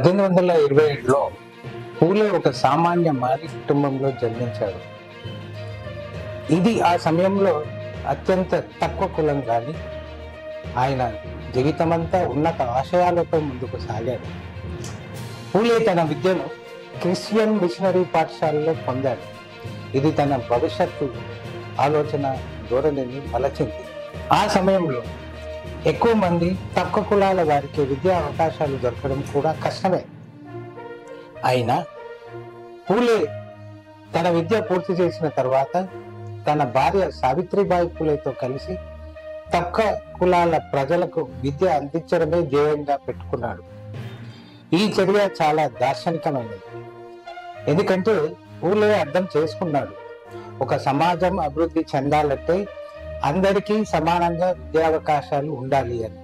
1827లో పూలే ఒక సామాన్య మాలి కుటుంబంలో జన్మించాడు. ఇది ఆ సమయంలో అత్యంత తక్కువ కులం కానీ ఆయన జీవితమంతా ఉన్నత ఆశయాలతో ముందుకు సాగాడు. పూలే తన విద్యను క్రిస్టియన్ మిషనరీ పాఠశాలలో పొందాడు. ఇది తన భవిష్యత్తు ఆలోచన ధోరణిని మలచింది. ఆ సమయంలో ఎక్కువ మంది తక్కువ కులాల వారికి విద్యా అవకాశాలు దొరకడం కూడా కష్టమే. అయినా పూలే తన విద్య పూర్తి చేసిన తర్వాత తన భార్య సావిత్రిబాయి పూలేతో కలిసి తక్కువ కులాల ప్రజలకు విద్య అందించడమే ధ్యేయంగా పెట్టుకున్నాడు. ఈ చర్య చాలా దార్శనికమైనది. ఎందుకంటే పూలే అర్థం చేసుకున్నాడు, ఒక సమాజం అభివృద్ధి చెందాలంటే అందరికీ సమానంగా విద్యావకాశాలు ఉండాలి అని.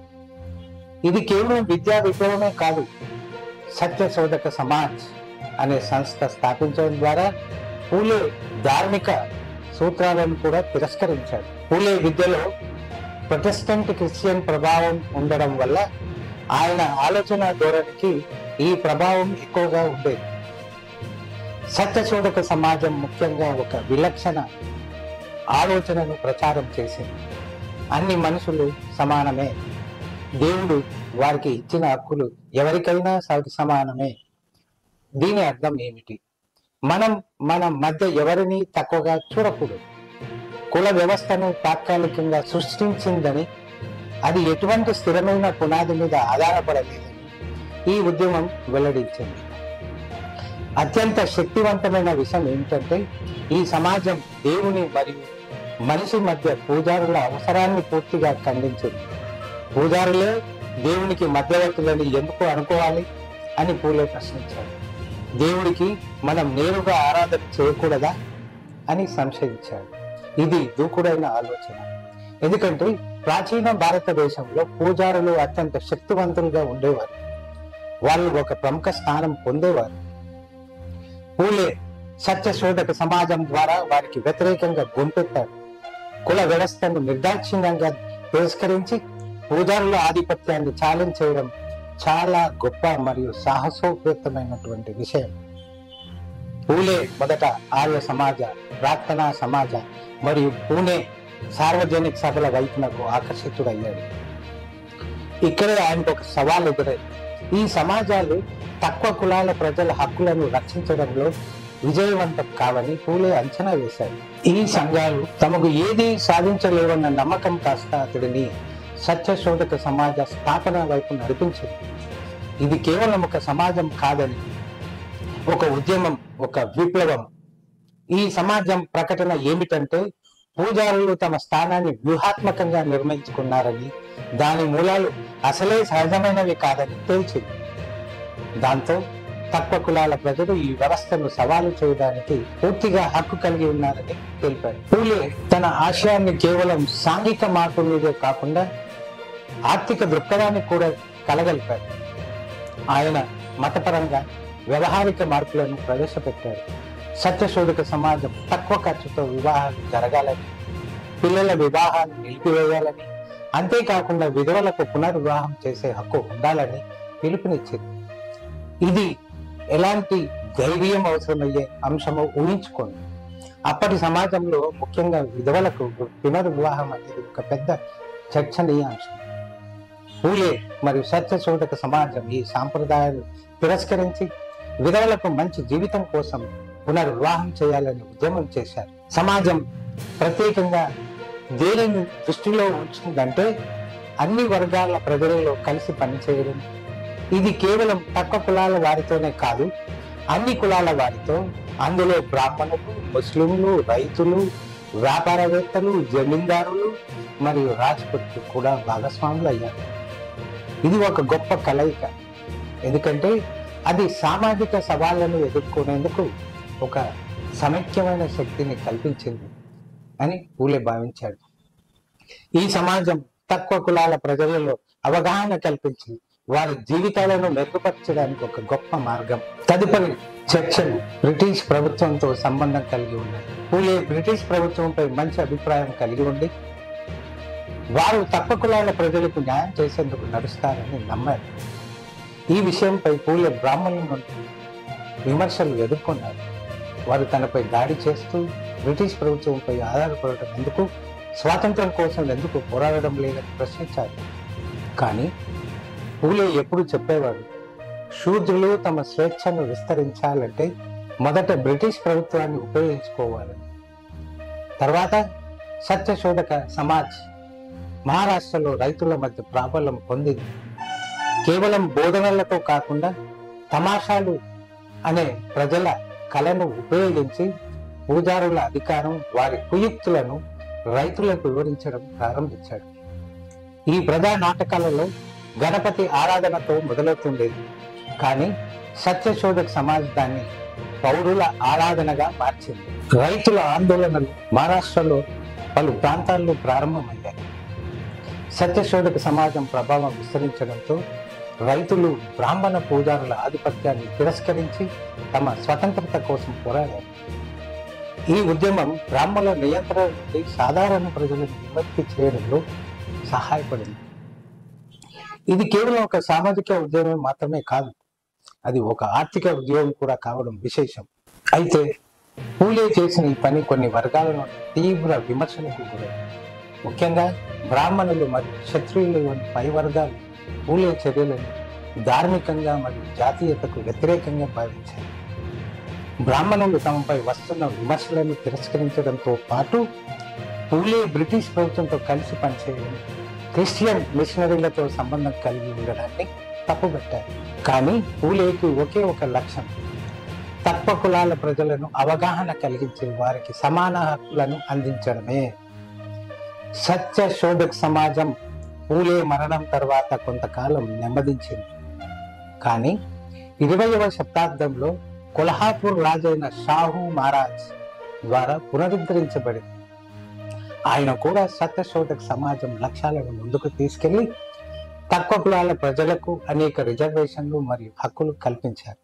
ఇది కేవలం విద్యా విప్లవమే కాదు, సత్యశోధక సమాజ్ అనే సంస్థ స్థాపించడం ద్వారా పూలే ధార్మిక సూత్రాలను కూడా తిరస్కరించాడు. పూలే విద్యలో ప్రొటెస్టెంట్ క్రిస్టియన్ ప్రభావం ఉండడం వల్ల ఆయన ఆలోచన ధోరణికి ఈ ప్రభావం ఎక్కువగా ఉండేది. సత్యశోధక సమాజం ముఖ్యంగా ఒక విలక్షణ ఆలోచనను ప్రచారం చేసింది. అన్ని మనుషులు సమానమే, దేవుడు వారికి ఇచ్చిన హక్కులు ఎవరికైనా సమానమే. దీని అర్థం ఏమిటి? మన మధ్య ఎవరిని తక్కువగా చూడకూడదు. కుల వ్యవస్థను తాత్కాలికంగా సృష్టించిందని, అది ఎటువంటి స్థిరమైన పునాది మీద ఆధారపడలేదని ఈ ఉద్యమం వెల్లడించింది. అత్యంత శక్తివంతమైన విషయం ఏమిటంటే ఈ సమాజం దేవుని మరియు మనిషి మధ్య పూజారుల అవసరాన్ని పూర్తిగా ఖండించింది. పూజారులే దేవునికి మధ్యవర్తులని ఎందుకు అనుకోవాలి అని పూలే ప్రశ్నించాడు. దేవుడికి మనం నేరుగా ఆరాధన చేయకూడదా అని సంశయించాడు. ఇది దూకుడైన ఆలోచన. ఎందుకంటే ప్రాచీన భారతదేశంలో పూజారులు అత్యంత శక్తివంతులుగా ఉండేవారు. వాళ్ళు ఒక ప్రముఖ స్థానం పొందేవారు. పూలే సత్యశోధక సమాజం ద్వారా వారికి వ్యతిరేకంగా గొంతెత్తాడు. కుల వ్యవస్థను నిర్దాక్షిణ్యంగా తిరస్కరించి పూజారుల ఆధిపత్యాన్ని ఛాలెంజ్ చేయడం చాలా గొప్ప మరియు సాహసోపేతమైనటువంటి విషయం. పూలే మొదట ఆర్య సమాజ, ప్రార్థనా సమాజ మరియు పూణే సార్వజనిక సభల వైపునకు ఆకర్షితుడయ్యాడు. ఇక్కడే ఆయనకు ఒక సవాల్ ఎదురైంది. ఈ సమాజాలు తక్కువ కులాల ప్రజల హక్కులను రక్షించడంలో విజయవంతం కావని పూలే అంచనా వేశాడు. ఈ సంఘాలు తమకు ఏది సాధించలేవన్న నమ్మకం కాస్త అతడిని సత్యశోధక సమాజ స్థాపన వైపు నడిపించింది. ఇది కేవలం ఒక సమాజం కాదని, ఒక ఉద్యమం, ఒక విప్లవం. ఈ సమాజం ప్రకటన ఏమిటంటే పూజారులు తమ స్థానాన్ని వ్యూహాత్మకంగా నిర్మించుకున్నారని, దాని మూలాలు అసలే సహజమైనవి కాదని తేల్చింది. దాంతో తక్కువ కులాల ప్రజలు ఈ వ్యవస్థను సవాలు చేయడానికి పూర్తిగా హక్కు కలిగి ఉన్నారని తెలిపారు. పూలే తన ఆశయాన్ని కేవలం సాంఘిక మార్పు మీదే కాకుండా ఆర్థిక దృక్పథాన్ని కూడా కలగలిపాడు. ఆయన మతపరంగా వ్యవహారిక మార్పులను ప్రవేశపెట్టాడు. సత్యశోధక సమాజం తక్కువ ఖర్చుతో వివాహాలు జరగాలని, పిల్లల వివాహాలు నిలిపివేయాలని, అంతేకాకుండా విధవలకు పునర్వివాహం చేసే హక్కు ఉండాలని పిలుపునిచ్చింది. ఇది ఎలాంటి ధైర్యం అవసరమయ్యే అంశమో ఊహించుకోండి. అప్పటి సమాజంలో ముఖ్యంగా విధవలకు పునర్వివాహం అనేది ఒక పెద్ద చర్చనీయాంశం. పూలే మరియు సత్యశోధక సమాజం ఈ సాంప్రదాయాలు తిరస్కరించి విధవలకు మంచి జీవితం కోసం పునర్వివాహం చేయాలని ఉద్యమం చేశారు. సమాజం ప్రత్యేకంగా దేనిని దృష్టిలో ఉంచిందంటే అన్ని వర్గాల ప్రజలలో కలిసి పనిచేయడం. ఇది కేవలం తక్కువ కులాల వారితోనే కాదు, అన్ని కులాల వారితో, అందులో బ్రాహ్మణులు, ముస్లింలు, రైతులు, వ్యాపారవేత్తలు, జమీందారులు మరియు రాజపుత్రులు కూడా భాగస్వాములు అయ్యారు. ఇది ఒక గొప్ప కలయిక, ఎందుకంటే అది సామాజిక సవాళ్లను ఎదుర్కొనేందుకు ఒక సమైక్యమైన శక్తిని కల్పించింది అని పూలే భావించాడు. ఈ సమాజం తక్కువ కులాల ప్రజలలో అవగాహన కల్పించి వారి జీవితాలను మెరుగుపరచడానికి ఒక గొప్ప మార్గం. తదుపరి చర్చలు బ్రిటిష్ ప్రభుత్వంతో సంబంధం కలిగి ఉన్నాయి. పూలే బ్రిటిష్ ప్రభుత్వంపై మంచి అభిప్రాయం కలిగి ఉండి వారు తక్కువ కులాల ప్రజలకు న్యాయం చేసేందుకు నడుస్తారని నమ్మారు. ఈ విషయంపై పూలే బ్రాహ్మణుల నుండి విమర్శలు ఎదుర్కొన్నారు. వారు తనపై దాడి చేస్తూ బ్రిటిష్ ప్రభుత్వంపై ఆధారపడటం ఎందుకు, స్వాతంత్రం కోసం ఎందుకు పోరాడడం లేదని ప్రశ్నించారు. కానీ పూలే ఎప్పుడు చెప్పేవాడు, శూద్రులు తమ స్వేచ్ఛను విస్తరించాలంటే మొదట బ్రిటిష్ ప్రభుత్వాన్ని ఉపయోగించుకోవాలని. తర్వాత సత్యశోధక సమాజ్ మహారాష్ట్రలో రైతుల మధ్య ప్రాబల్యం పొందింది. కేవలం బోధనలతో కాకుండా తమాషాలు అనే ప్రజల కళను ఉపయోగించి పూజారుల అధికారం, వారి కుయుక్తులను రైతులకు వివరించడం ప్రారంభించాడు. ఈ ప్రజా నాటకాలలో గణపతి ఆరాధనతో మొదలవుతుండేది. కానీ సత్యశోధక్ సమాజ్ దాన్ని పౌరుల ఆరాధనగా మార్చింది. రైతుల ఆందోళనలు మహారాష్ట్రలో పలు ప్రాంతాల్లో ప్రారంభమయ్యాయి. సత్యశోధక సమాజం ప్రభావం విస్తరించడంతో రైతులు బ్రాహ్మణ పూజారుల ఆధిపత్యాన్ని తిరస్కరించి తమ స్వతంత్రత కోసం పోరాడారు. ఈ ఉద్యమం బ్రాహ్మణుల నియంత్రణ నుండి సాధారణ ప్రజలను విముక్తి చేయడంలో సహాయపడింది. ఇది కేవలం ఒక సామాజిక ఉద్యమం మాత్రమే కాదు, అది ఒక ఆర్థిక ఉద్యమం కూడా కావడం విశేషం. అయితే పూలే చేసిన ఈ పని కొన్ని వర్గాల నుండి తీవ్ర విమర్శలకు గురైంది. ముఖ్యంగా బ్రాహ్మణులు మరియు క్షత్రియులు వంటి పై వర్గాలు పూలే చర్యలను ధార్మికంగా మరియు జాతీయతకు వ్యతిరేకంగా భావించారు. బ్రాహ్మణులు తమపై వస్తున్న విమర్శలను తిరస్కరించడంతో పాటు పూలే బ్రిటిష్ ప్రభుత్వంతో కలిసి పనిచేయడం, క్రిస్టియన్ మిషనరీలతో సంబంధం కలిగి ఉండడాన్ని తప్పుపట్టారు. కానీ పూలేకి ఒకే ఒక లక్ష్యం, తక్కువ కులాల ప్రజలను అవగాహన కలిగించి వారికి సమాన హక్కులను అందించడమే. సత్యశోధక్ సమాజం పూలే మరణం తర్వాత కొంతకాలం నెమ్మదించింది. కానీ 20వ శతాబ్దంలో కొల్హాపూర్ రాజైన షాహు మహారాజ్ ద్వారా పునరుద్ధరించబడింది. ఆయన కూడా సత్యశోధక్ సమాజం లక్ష్యాలను ముందుకు తీసుకెళ్లి తక్కువ కులాల ప్రజలకు అనేక రిజర్వేషన్లు మరియు హక్కులు కల్పించారు.